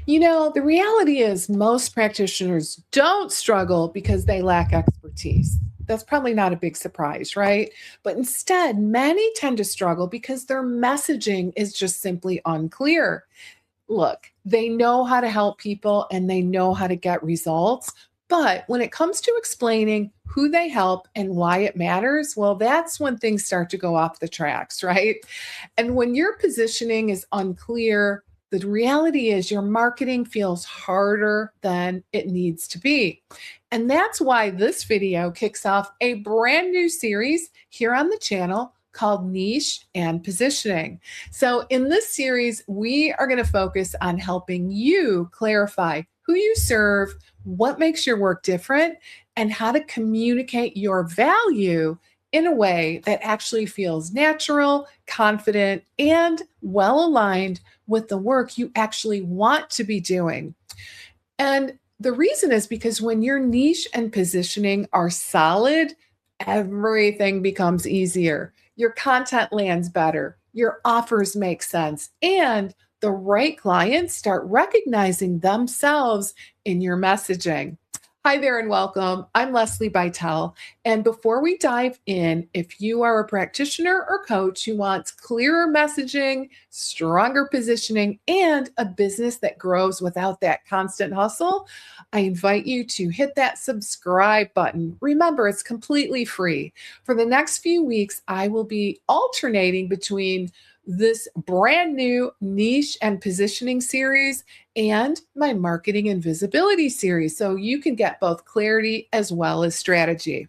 The reality is most practitioners don't struggle because they lack expertise. That's probably not a big surprise, right? But instead, many tend to struggle because their messaging is just simply unclear. Look, they know how to help people and they know how to get results. But when it comes to explaining who they help and why it matters, well, that's when things start to go off the tracks, right? And when your positioning is unclear, the reality is your marketing feels harder than it needs to be. And that's why this video kicks off a brand new series here on the channel called Niche and Positioning. So, in this series, we are going to focus on helping you clarify who you serve, what makes your work different, and how to communicate your value in a way that actually feels natural, confident, and well aligned with the work you actually want to be doing. And the reason is because when your niche and positioning are solid, everything becomes easier. Your content lands better, your offers make sense, and the right clients start recognizing themselves in your messaging. Hi there and welcome. I'm Lesli Bitel. And before we dive in, if you are a practitioner or coach who wants clearer messaging, stronger positioning, and a business that grows without that constant hustle, I invite you to hit that subscribe button. Remember, it's completely free. For the next few weeks, I will be alternating between this brand new niche and positioning series and my marketing and visibility series. So you can get both clarity as well as strategy.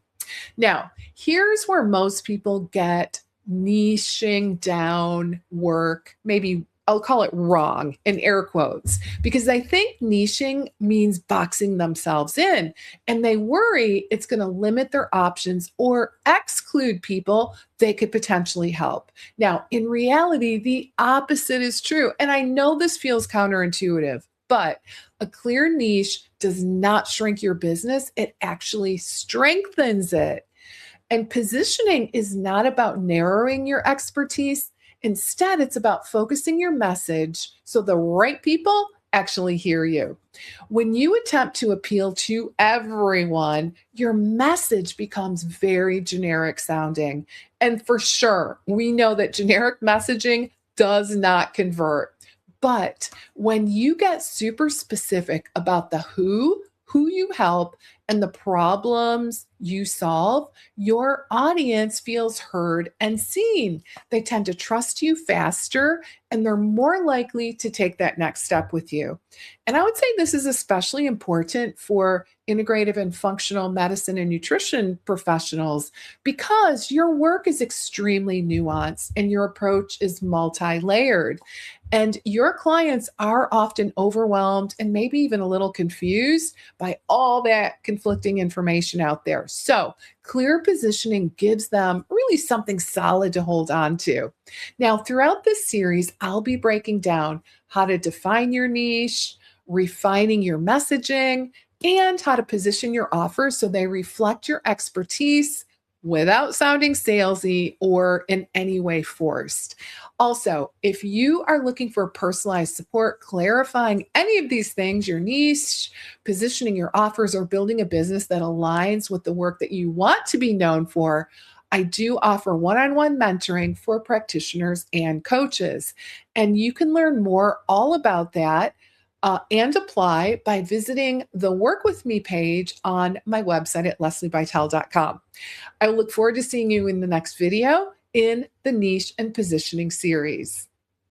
Now, here's where most people get niching down work, maybe I'll call it wrong in air quotes, because they think niching means boxing themselves in and they worry it's going to limit their options or exclude people they could potentially help. Now, in reality, the opposite is true. And I know this feels counterintuitive, but a clear niche does not shrink your business, it actually strengthens it. And positioning is not about narrowing your expertise. Instead, it's about focusing your message so the right people actually hear you. When you attempt to appeal to everyone, your message becomes very generic sounding. And for sure, we know that generic messaging does not convert. But when you get super specific about the who you help, and the problems you solve, your audience feels heard and seen. They tend to trust you faster and they're more likely to take that next step with you. And I would say this is especially important for integrative and functional medicine and nutrition professionals because your work is extremely nuanced and your approach is multi layered. And your clients are often overwhelmed and maybe even a little confused by all that conflicting information out there. So, clear positioning gives them really something solid to hold on to. Now, throughout this series, I'll be breaking down how to define your niche, refining your messaging, and how to position your offers so they reflect your expertise without sounding salesy or in any way forced. Also, if you are looking for personalized support, clarifying any of these things, your niche, positioning your offers, or building a business that aligns with the work that you want to be known for, I do offer one on one mentoring for practitioners and coaches. And you can learn more all about that and apply by visiting the Work With Me page on my website at leslibytel.com. I look forward to seeing you in the next video in the Niche and Positioning series.